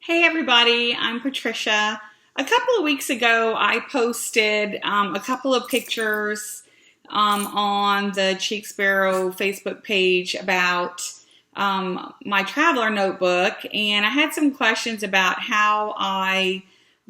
Hey everybody, I'm Patricia. A couple of weeks ago, I posted a couple of pictures on the Cheek Sparrow Facebook page about my traveler notebook, and I had some questions about how I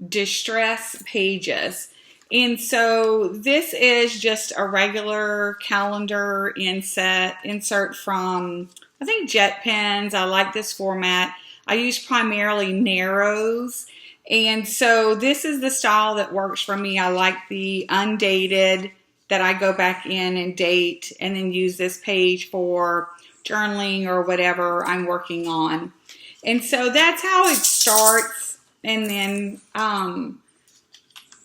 distress pages. And so this is just a regular calendar insert from, I think, Jet Pens. I like this format. I use primarily narrows. And so this is the style that works for me. I like the undated that I go back in and date and then use this page for journaling or whatever I'm working on. And so that's how it starts. And then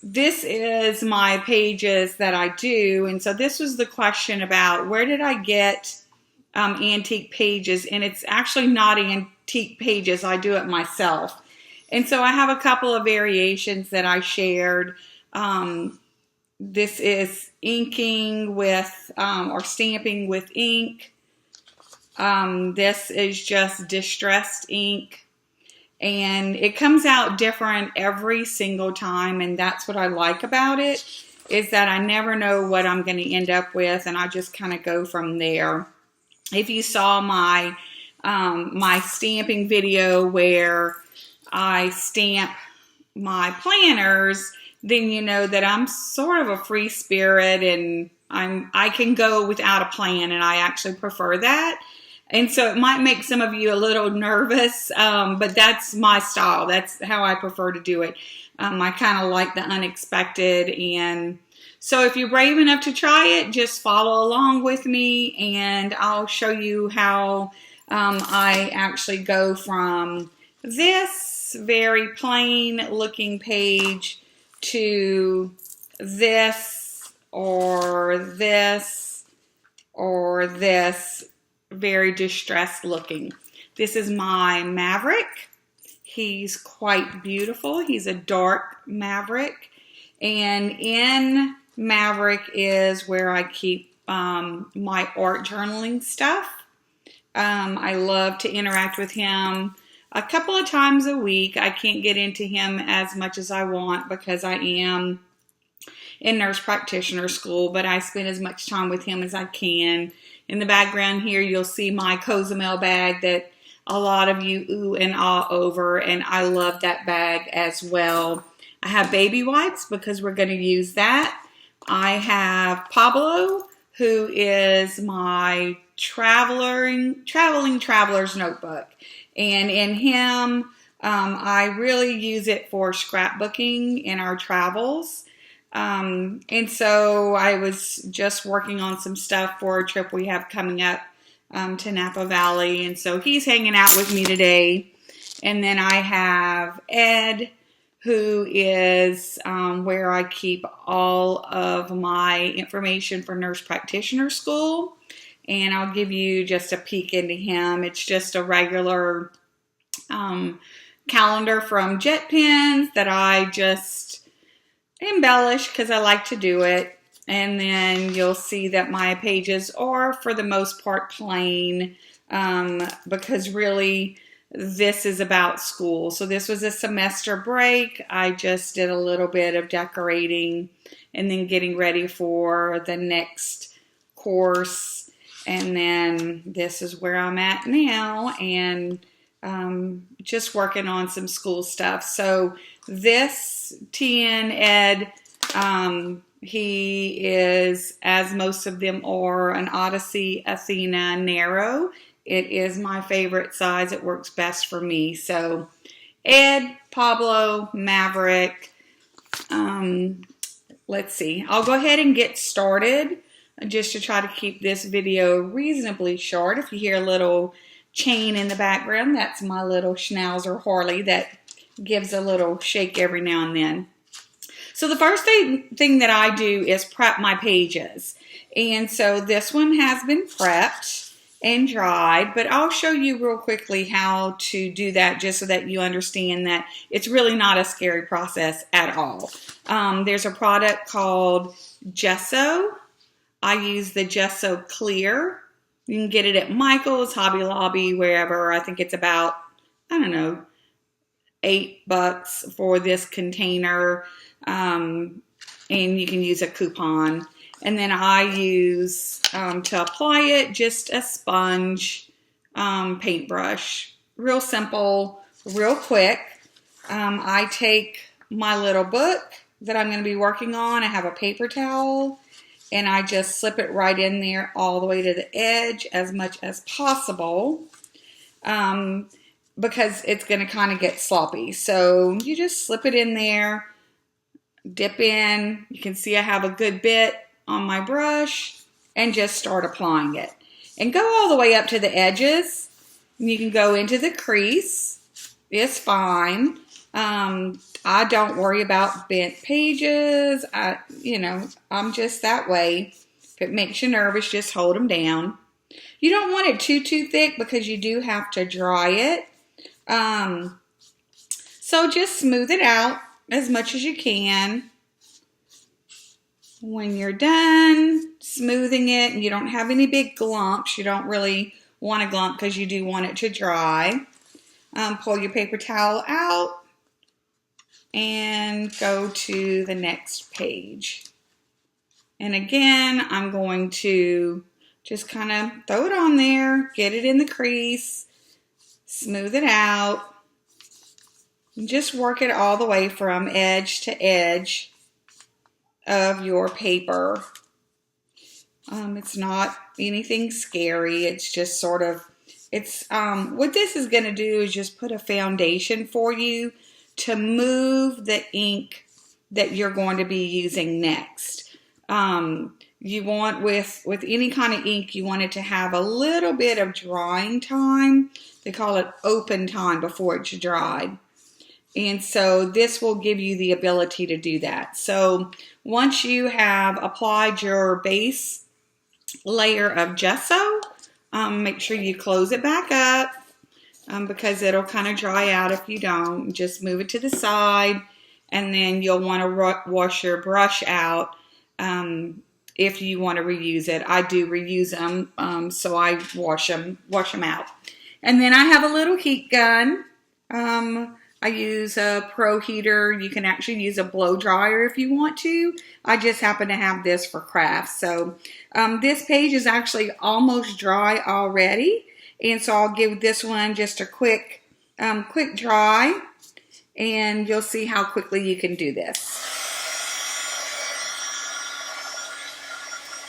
this is my pages that I do. And so this was the question about where did I get antique pages, and it's actually not antique pages. I do it myself. And so I have a couple of variations that I shared. This is inking with or stamping with ink. This is just distressed ink, and it comes out different every single time, and that's what I like about it, is that I never know what I'm going to end up with, and I just kind of go from there. If you saw my my stamping video where I stamp my planners, then you know that I'm sort of a free spirit, and I can go without a plan, and I actually prefer that. And so it might make some of you a little nervous, but that's my style. That's how I prefer to do it. I kind of like the unexpected, and so if you're brave enough to try it, just follow along with me, and I'll show you how I actually go from this very plain looking page to this or this or this very distressed looking. This is my Maverick. He's quite beautiful. He's a dark Maverick, and in Maverick is where I keep my art journaling stuff. I love to interact with him a couple of times a week. I can't get into him as much as I want because I am in nurse practitioner school, but I spend as much time with him as I can. In the background here, you'll see my Cozumel bag that a lot of you ooh and ah over, and I love that bag as well. I have baby wipes because we're going to use that. I have Pablo, who is my traveling traveler's notebook. And in him, I really use it for scrapbooking in our travels. And so I was just working on some stuff for a trip we have coming up to Napa Valley. And so he's hanging out with me today. And then I have Ed, who is where I keep all of my information for nurse practitioner school. And I'll give you just a peek into him. It's just a regular calendar from Jet Pens that I just embellish because I like to do it. And then you'll see that my pages are for the most part plain because really this is about school. So this was a semester break. I just did a little bit of decorating and then getting ready for the next course. And then this is where I'm at now, and just working on some school stuff. So this TN Ed, he is, as most of them are, an Odyssey Athena Narrow. It is my favorite size. It works best for me. So Ed, Pablo, Maverick. Let's see. I'll go ahead and get started just to try to keep this video reasonably short. If you hear a little chain in the background, that's my little Schnauzer Harley that gives a little shake every now and then. So the first thing that I do is prep my pages. And so this one has been prepped and dried, but I'll show you real quickly how to do that just so that you understand that it's really not a scary process at all. There's a product called Gesso. I use the Gesso Clear. You can get it at Michael's, Hobby Lobby, wherever. I think it's about, I don't know, $8 for this container, and you can use a coupon. And then I use, to apply it, just a sponge paintbrush. Real simple, real quick. I take my little book that I'm going to be working on. I have a paper towel, and I just slip it right in there all the way to the edge as much as possible, because it's going to kind of get sloppy. So you just slip it in there, dip in. You can see I have a good bit on my brush, and just start applying it. And go all the way up to the edges. You can go into the crease. It's fine. I don't worry about bent pages. I'm just that way. If it makes you nervous, just hold them down. You don't want it too thick because you do have to dry it. So just smooth it out as much as you can. When you're done smoothing it and you don't have any big glumps, you don't really want a glump because you do want it to dry. Pull your paper towel out and go to the next page. And again, I'm going to just kind of throw it on there, get it in the crease, smooth it out, and just work it all the way from edge to edge of your paper. It's not anything scary. It's just sort of, what this is going to do is just put a foundation for you to move the ink that you're going to be using next. You want, with any kind of ink, you want it to have a little bit of drying time. They call it open time before it's dried. And so this will give you the ability to do that. So once you have applied your base layer of gesso, make sure you close it back up, because it'll kind of dry out if you don't. Just move it to the side, and then you'll want to wash your brush out if you want to reuse it. I do reuse them, so I wash them out. And then I have a little heat gun. I use a Pro Heater. You can actually use a blow dryer if you want to. I just happen to have this for crafts. So this page is actually almost dry already. And so I'll give this one just a quick dry. And you'll see how quickly you can do this.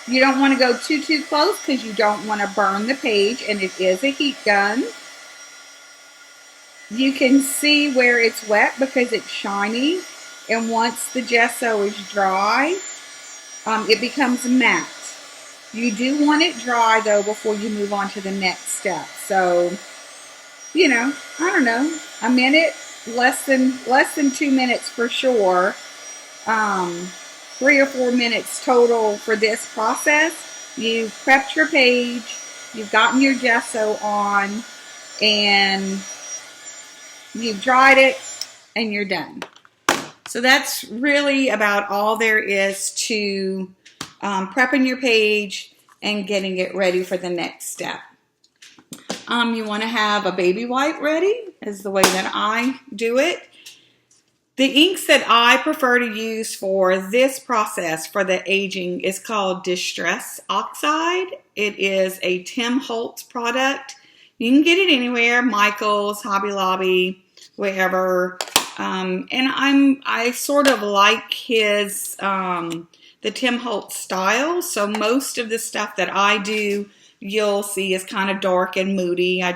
You don't want to go too close because you don't want to burn the page. And it is a heat gun. You can see where it's wet because it's shiny, and once the gesso is dry, it becomes matte. You do want it dry though before you move on to the next step. So, I don't know, a minute, less than 2 minutes for sure. 3 or 4 minutes total for this process. You've prepped your page, you've gotten your gesso on, and you've dried it, and you're done. So that's really about all there is to prepping your page and getting it ready for the next step. You want to have a baby wipe ready, is the way that I do it. The inks that I prefer to use for this process for the aging is called Distress Oxide. It is a Tim Holtz product. You can get it anywhere, Michael's, Hobby Lobby, wherever. And I sort of like his, the Tim Holtz style. So most of the stuff that I do, you'll see is kind of dark and moody. I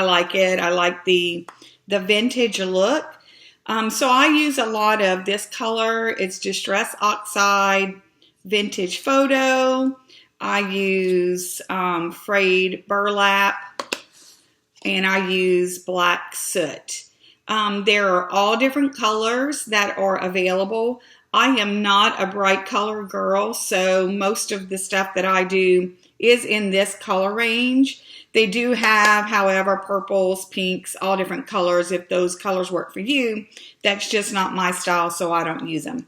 like it. I like the vintage look. So I use a lot of this color. It's Distress Oxide Vintage Photo. I use frayed burlap, and I use black soot. There are all different colors that are available. I am not a bright color girl, so most of the stuff that I do is in this color range. They do have, however, purples, pinks, all different colors. If those colors work for you, that's just not my style, so I don't use them.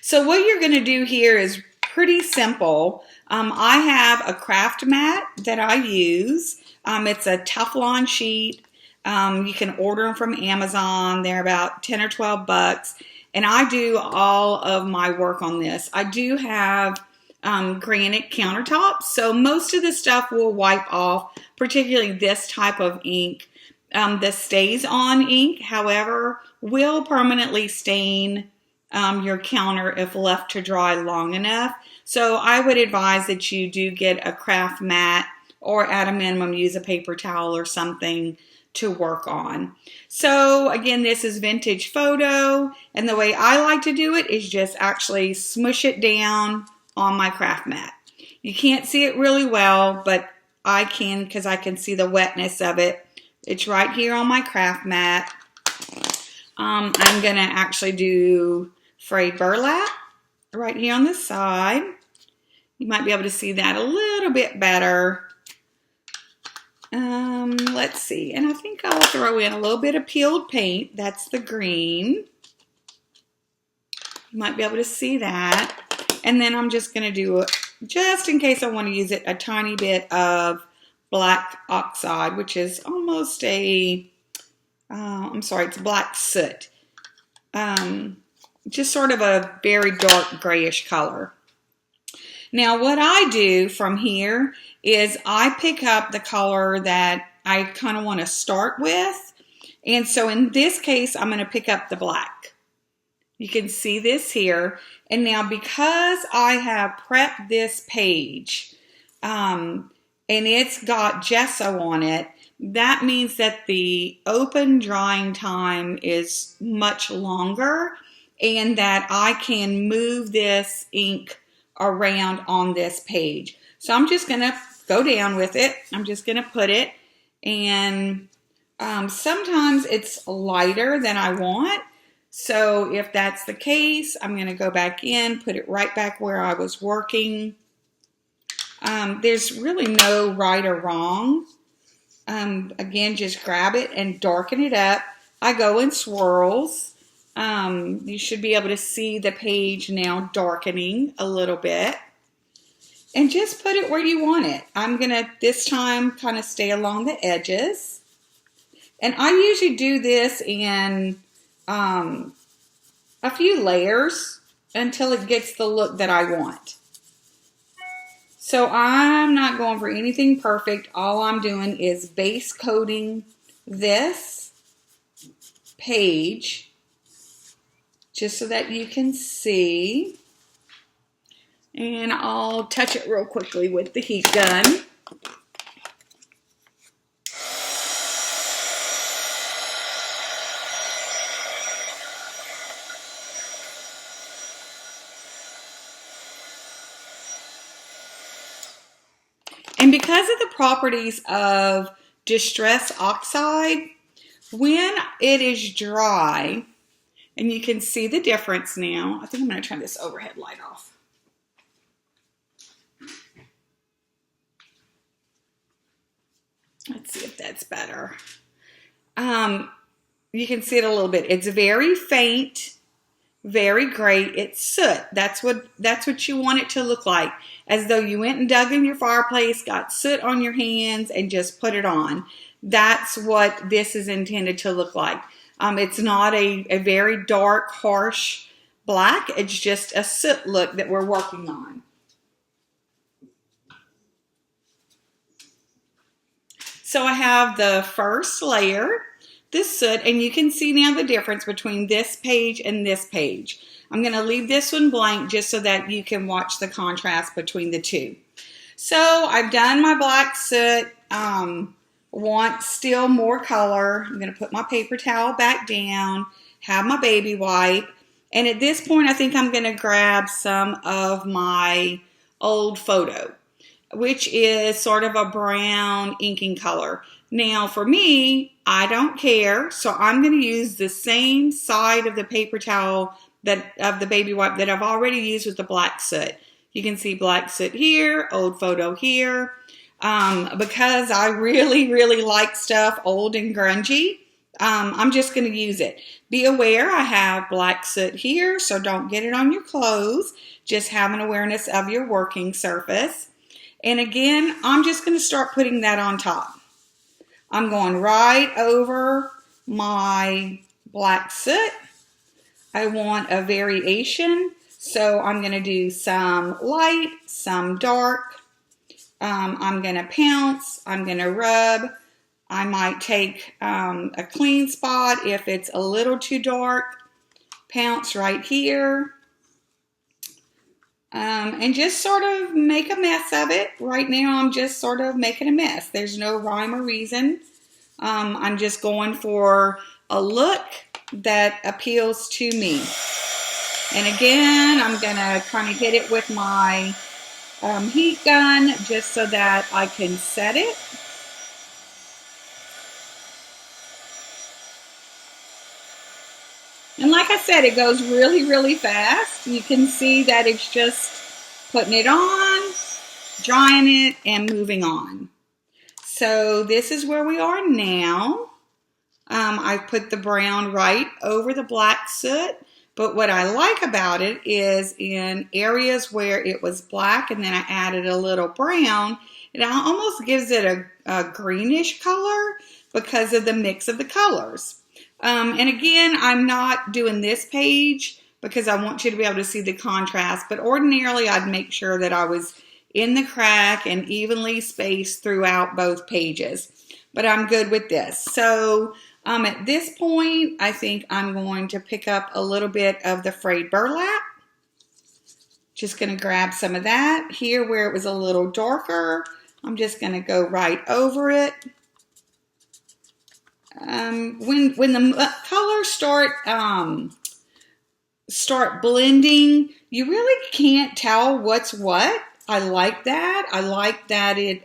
So what you're going to do here is pretty simple. I have a craft mat that I use. It's a Teflon sheet. You can order them from Amazon. They're about 10 or 12 bucks. And I do all of my work on this. I do have granite countertops, so most of the stuff will wipe off, particularly this type of ink. The stays on ink, however, will permanently stain your counter if left to dry long enough. So I would advise that you do get a craft mat, or at a minimum use a paper towel or something to work on. So again, this is vintage photo, and the way I like to do it is just actually smush it down on my craft mat. You can't see it really well, but I can, because I can see the wetness of it. It's right here on my craft mat. I'm gonna actually do frayed burlap right here on the side. You might be able to see that a little bit better. Let's see, and I think I'll throw in a little bit of peeled paint. That's the green. You might be able to see that. And then I'm just gonna do, just in case I want to use it, a tiny bit of black oxide, which is almost a, it's black soot. Just sort of a very dark grayish color. Now what I do from here is I pick up the color that I kind of want to start with. And so in this case, I'm going to pick up the black. You can see this here. And now because I have prepped this page, and it's got gesso on it, that means that the open drying time is much longer, and that I can move this ink around on this page. So I'm just going to go down with it. I'm just going to put it, and sometimes it's lighter than I want. So if that's the case, I'm going to go back in, put it right back where I was working. There's really no right or wrong. Again, just grab it and darken it up. I go in swirls. You should be able to see the page now darkening a little bit. And just put it where you want it. I'm going to, this time, kind of stay along the edges. And I usually do this in a few layers until it gets the look that I want. So I'm not going for anything perfect. All I'm doing is base coating this page just so that you can see. And I'll touch it real quickly with the heat gun. And because of the properties of distress oxide, when it is dry, and you can see the difference now. I think I'm going to turn this overhead light off. Let's see if that's better. You can see it a little bit. It's very faint, very gray. It's soot. That's what you want it to look like. As though you went and dug in your fireplace, got soot on your hands, and just put it on. That's what this is intended to look like. It's not a very dark, harsh black. It's just a soot look that we're working on. So I have the first layer, this soot, and you can see now the difference between this page and this page. I'm going to leave this one blank just so that you can watch the contrast between the two. So I've done my black soot. Want still more color. I'm going to put my paper towel back down, have my baby wipe, and at this point I think I'm going to grab some of my old photo, which is sort of a brown inking color. Now for me, I don't care, so I'm going to use the same side of the paper towel of the baby wipe that I've already used with the black soot. You can see black soot here, old photo here. Because I really, really like stuff old and grungy, I'm just going to use it. Be aware I have black soot here, so don't get it on your clothes. Just have an awareness of your working surface. And again, I'm just going to start putting that on top. I'm going right over my black soot. I want a variation, so I'm going to do some light, some dark. I'm going to pounce, I'm going to rub. I might take a clean spot if it's a little too dark. Pounce right here. And just sort of make a mess of it. Right now I'm just sort of making a mess. There's no rhyme or reason. I'm just going for a look that appeals to me. And again, I'm going to kind of hit it with my heat gun just so that I can set it. And like I said, it goes really, really fast. You can see that it's just putting it on, drying it, and moving on. So this is where we are now. I put the brown right over the black soot. But what I like about it is in areas where it was black and then I added a little brown, it almost gives it a greenish color because of the mix of the colors. And again, I'm not doing this page because I want you to be able to see the contrast, but ordinarily I'd make sure that I was in the crack and evenly spaced throughout both pages. But I'm good with this. So at this point, I think I'm going to pick up a little bit of the frayed burlap. Just going to grab some of that. Here where it was a little darker, I'm just going to go right over it. When the colors start blending, you really can't tell what's what. I like that. I like that it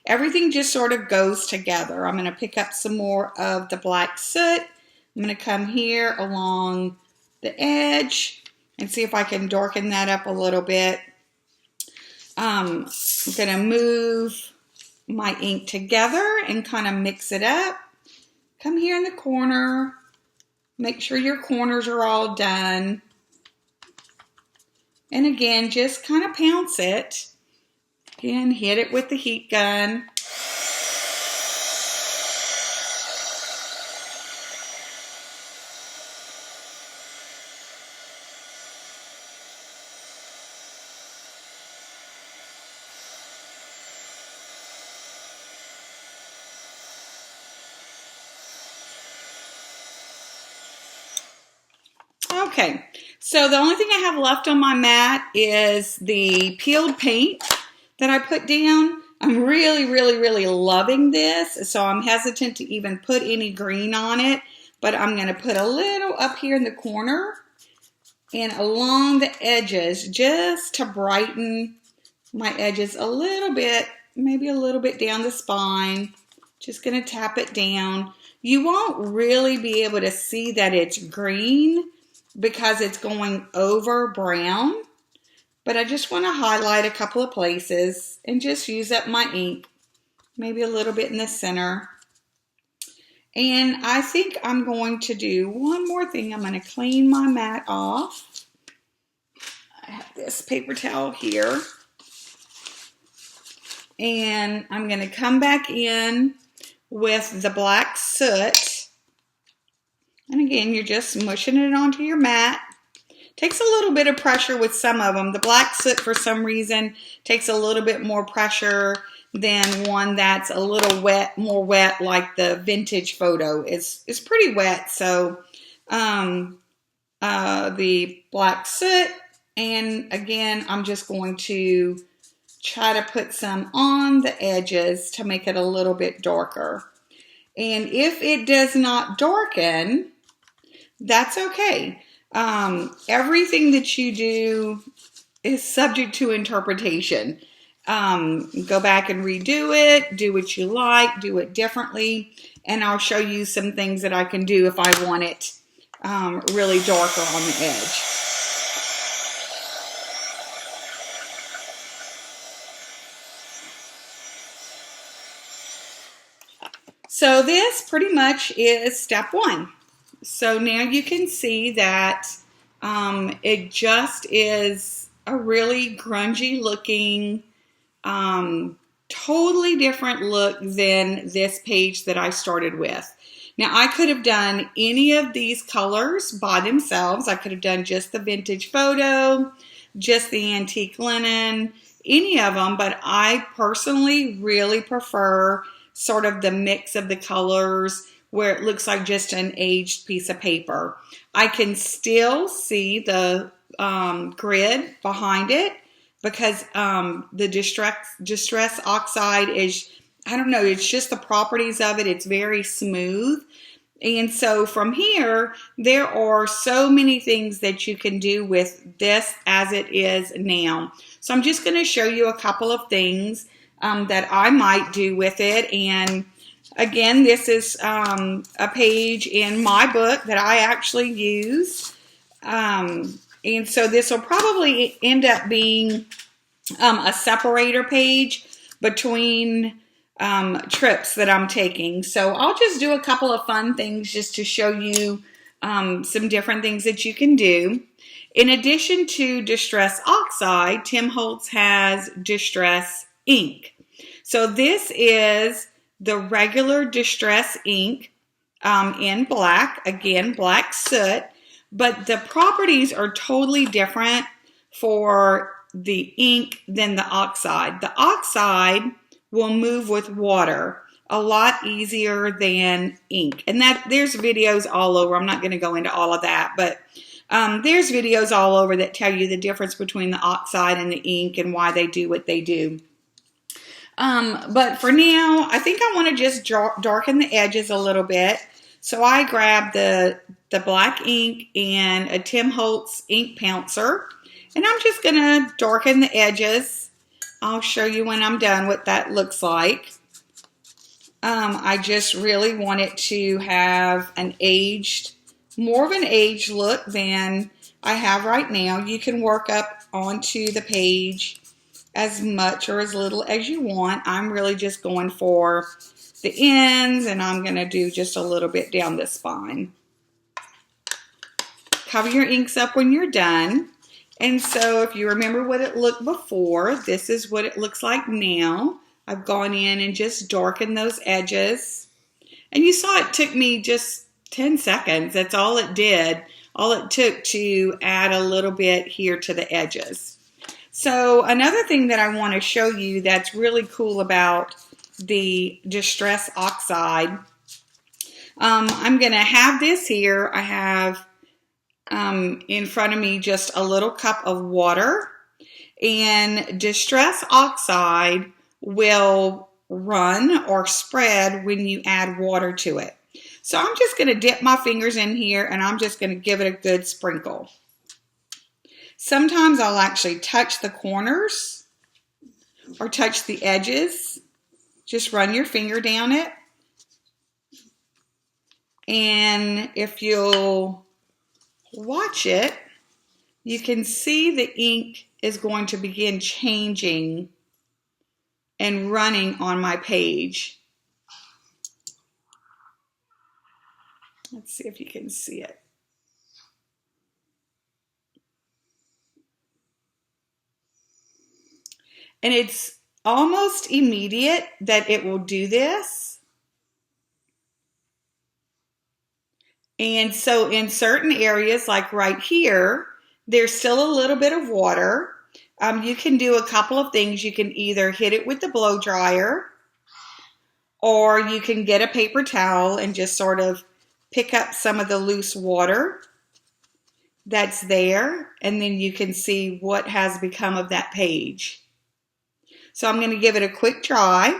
everything just sort of goes together. I'm going to pick up some more of the black soot. I'm going to come here along the edge and see if I can darken that up a little bit. I'm going to move my ink together and kind of mix it up. Come here in the corner. Make sure your corners are all done. And again, just kind of pounce it. Again, hit it with the heat gun. Okay, so the only thing I have left on my mat is the peeled paint that I put down. I'm really, really, really loving this, so I'm hesitant to even put any green on it, but I'm going to put a little up here in the corner and along the edges just to brighten my edges a little bit, maybe a little bit down the spine. Just going to tap it down. You won't really be able to see that it's green because it's going over brown, but I just want to highlight a couple of places and just use up my ink, maybe a little bit in the center. And I think I'm going to do one more thing. I'm going to clean my mat off. I have this paper towel here. And I'm going to come back in with the black soot. And again, you're just mushing it onto your mat. Takes a little bit of pressure with some of them. The black soot, for some reason, takes a little bit more pressure than one that's a little wet, more wet, like the vintage photo. It's pretty wet. So the black soot, and again, I'm just going to try to put some on the edges to make it a little bit darker. And if it does not darken, that's okay. Everything that you do is subject to interpretation. Go back and redo it, do what you like, do it differently, and I'll show you some things that I can do if I want it really darker on the edge. So this pretty much is step one. So now you can see that it just is a really grungy looking totally different look than this page that I started with. Now, I could have done any of these colors by themselves. I could have done just the vintage photo, just the antique linen, any of them, but I personally really prefer sort of the mix of the colors where it looks like just an aged piece of paper. I can still see the grid behind it because the distress oxide is, I don't know, it's just the properties of it. It's very smooth. And so from here, there are so many things that you can do with this as it is now. So I'm just going to show you a couple of things that I might do with it. And again, this is a page in my book that I actually use. And so this will probably end up being a separator page between trips that I'm taking. So I'll just do a couple of fun things just to show you some different things that you can do. In addition to Distress Oxide, Tim Holtz has Distress Ink. So this is the regular Distress Ink in black, again, black soot, but the properties are totally different for the ink than the oxide. The oxide will move with water a lot easier than ink. And that there's videos all over. I'm not going to go into all of that, but there's videos all over that tell you the difference between the oxide and the ink and why they do what they do. But for now, I think I want to just darken the edges a little bit. So I grabbed the black ink and a Tim Holtz ink pouncer, and I'm just going to darken the edges. I'll show you when I'm done what that looks like. I just really want it to have more of an aged look than I have right now. You can work up onto the page as much or as little as you want. I'm really just going for the ends, and I'm going to do just a little bit down the spine. Cover your inks up when you're done. And so if you remember what it looked before, this is what it looks like now. I've gone in and just darkened those edges. And you saw it took me just 10 seconds. That's all it did. All it took to add a little bit here to the edges. So another thing that I want to show you that's really cool about the Distress Oxide, I'm going to have this here. I have in front of me just a little cup of water, and Distress Oxide will run or spread when you add water to it. So I'm just going to dip my fingers in here, and I'm just going to give it a good sprinkle. Sometimes I'll actually touch the corners or touch the edges. Just run your finger down it. And if you'll watch it, you can see the ink is going to begin changing and running on my page. Let's see if you can see it. And it's almost immediate that it will do this. And so in certain areas, like right here, there's still a little bit of water. You can do a couple of things. You can either hit it with the blow dryer, or you can get a paper towel and just sort of pick up some of the loose water that's there, and then you can see what has become of that page. So I'm going to give it a quick dry.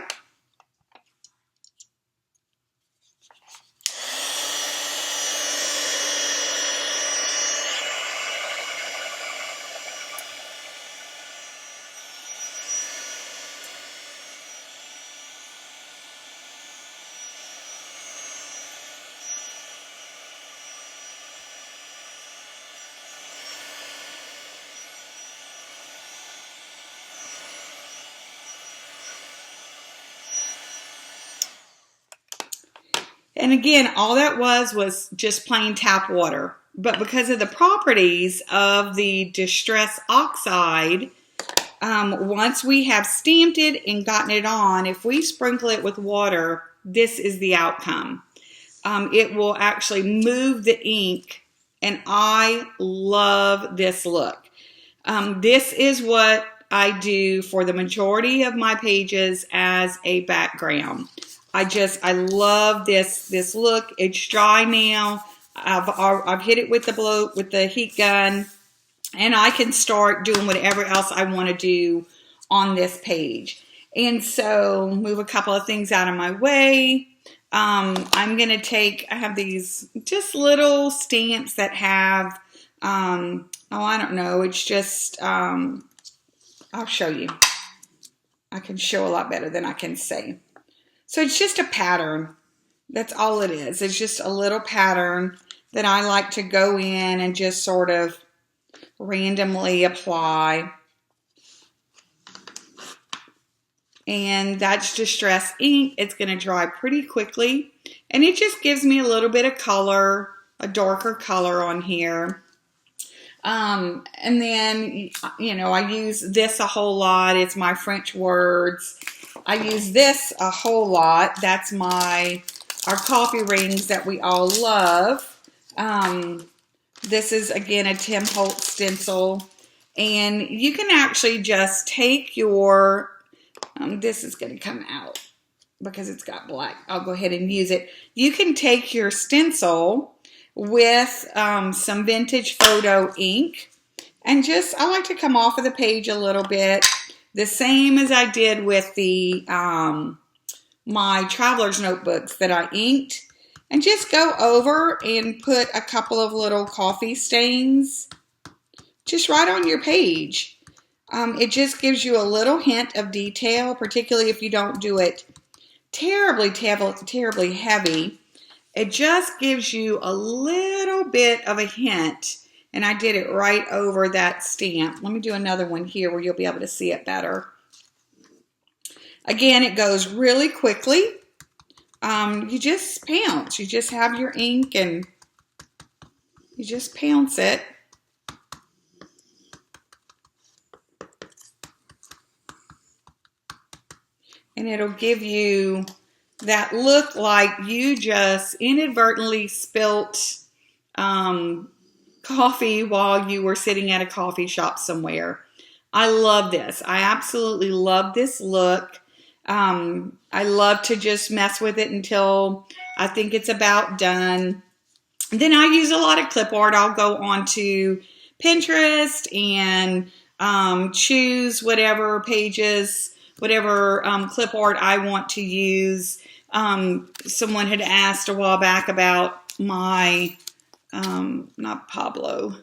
And again, all that was just plain tap water. But because of the properties of the Distress Oxide, Once we have stamped it and gotten it on, if we sprinkle it with water, this is the outcome. It will actually move the ink, and I love this look. This is what I do for the majority of my pages as a background. I love this look. It's dry now. I've hit it with the heat gun, and I can start doing whatever else I want to do on this page. And so move a couple of things out of my way. I'm going to I have these just little stamps that have, oh, I don't know. It's just, I'll show you. I can show a lot better than I can say. So it's just a pattern. That's all it is. It's just a little pattern that I like to go in and just sort of randomly apply. And that's Distress ink. It's going to dry pretty quickly. And it just gives me a little bit of color, a darker color on here. And then, you know, I use this a whole lot. It's my French words. I use this a whole lot. That's our coffee rings that we all love. This is, again, a Tim Holtz stencil. And you can actually just take your, this is going to come out because it's got black. I'll go ahead and use it. You can take your stencil with some vintage photo ink and I like to come off of the page a little bit. The same as I did with the my traveler's notebooks that I inked. And just go over and put a couple of little coffee stains just right on your page. It just gives you a little hint of detail, particularly if you don't do it terribly heavy. It just gives you a little bit of a hint. And I did it right over that stamp. Let me do another one here where you'll be able to see it better. Again, it goes really quickly. You just pounce. You just have your ink and you just pounce it. And it'll give you that look like you just inadvertently spilt coffee while you were sitting at a coffee shop somewhere. I love this. I absolutely love this look. I love to just mess with it until I think it's about done. Then I use a lot of clip art. I'll go onto Pinterest and choose whatever pages, whatever clip art I want to use. Someone had asked a while back about my, not Pablo,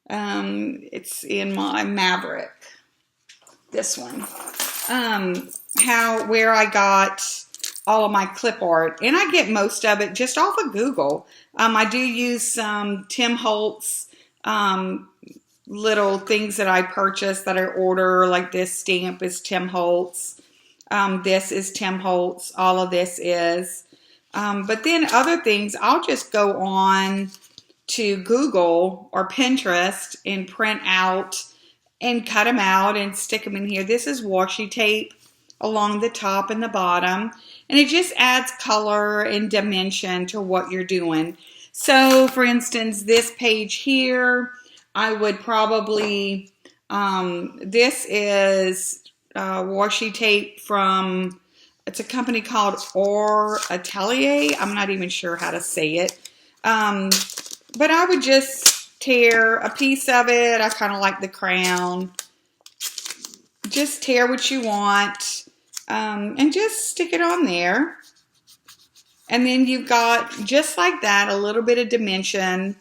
it's in my Maverick, this one. Where I got all of my clip art, and I get most of it just off of Google. I do use some Tim Holtz little things that I purchase that I order, like this stamp is Tim Holtz. This is Tim Holtz. All of this is. But then other things, I'll just go on to Google or Pinterest and print out and cut them out and stick them in here. This is washi tape along the top and the bottom, and it just adds color and dimension to what you're doing. So for instance, this page here, I would probably, this is washi tape from, it's a company called Or Atelier. I'm not even sure how to say it. But I would just tear a piece of it. I kind of like the crown. Just tear what you want and just stick it on there. And then you've got, just like that, a little bit of dimension.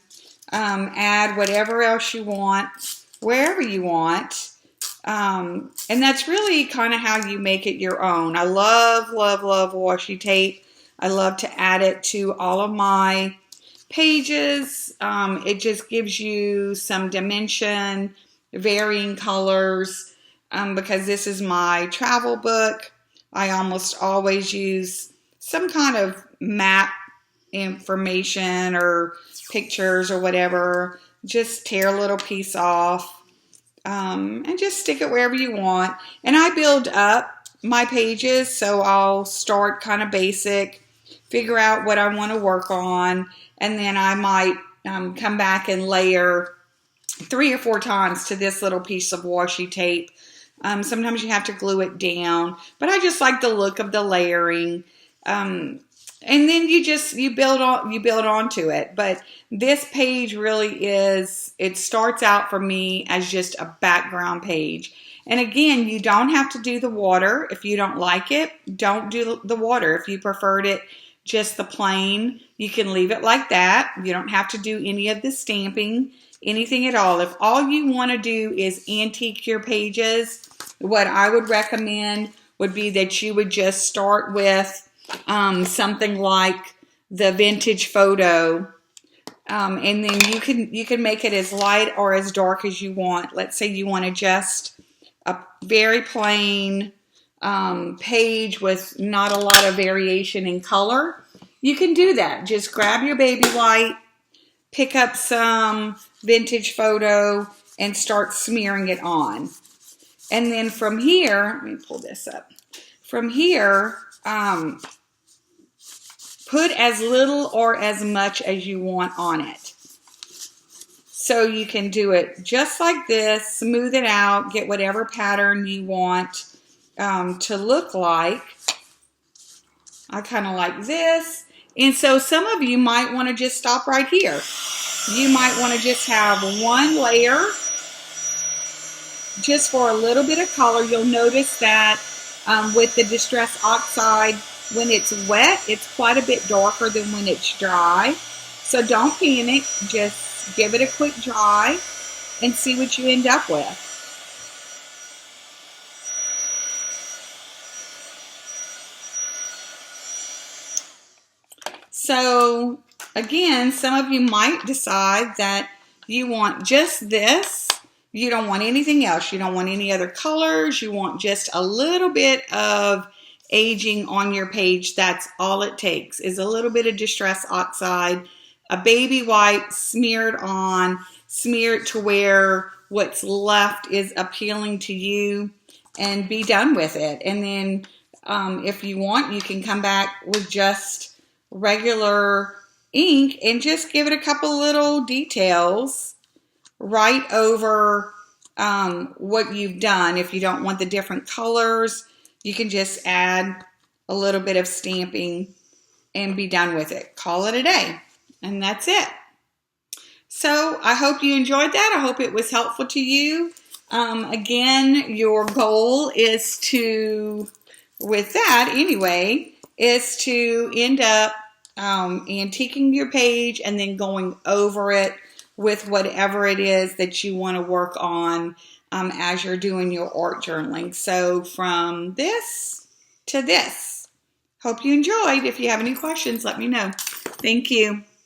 Add whatever else you want, wherever you want. And that's really kind of how you make it your own. I love, love, love washi tape. I love to add it to all of my pages. It just gives you some dimension, varying colors. Because this is my travel book, I almost always use some kind of map information or pictures or whatever. Just tear a little piece off. and just stick it wherever you want. And I build up my pages, so I'll start kind of basic, figure out what I want to work on, and then I might come back and layer 3 or 4 times to this little piece of washi tape. Sometimes you have to glue it down, but I just like the look of the layering. And then you build onto it. But this page really it starts out for me as just a background page. And again, you don't have to do the water. If you don't like it, don't do the water. If you preferred it just the plain, you can leave it like that. You don't have to do any of the stamping, anything at all. If all you want to do is antique your pages, what I would recommend would be that you would just start with something like the vintage photo, and then you can make it as light or as dark as you want. Let's say you want to just a very plain page with not a lot of variation in color. You can do that. Just grab your baby white, pick up some vintage photo, and start smearing it on. And then from here, let me pull this up. From here, put as little or as much as you want on it. So you can do it just like this, smooth it out, get whatever pattern you want to look like. I kind of like this. And so some of you might want to just stop right here. You might want to just have one layer just for a little bit of color. You'll notice that with the Distress Oxide, when it's wet, it's quite a bit darker than when it's dry. So don't panic. Just give it a quick dry and see what you end up with. So again, some of you might decide that you want just this. You don't want anything else. You don't want any other colors. You want just a little bit of aging on your page. That's all it takes, is a little bit of Distress Oxide, a baby white smeared on, smeared to where what's left is appealing to you, and be done with it. And then if you want, you can come back with just regular ink and just give it a couple little details right over what you've done. If you don't want the different colors, you can just add a little bit of stamping and be done with it. Call it a day. And that's it. So I hope you enjoyed that. I hope it was helpful to you. Again, your goal is to, with that anyway, is to end up antiquing your page and then going over it with whatever it is that you want to work on as you're doing your art journaling. So from this to this. Hope you enjoyed. If you have any questions, let me know. Thank you.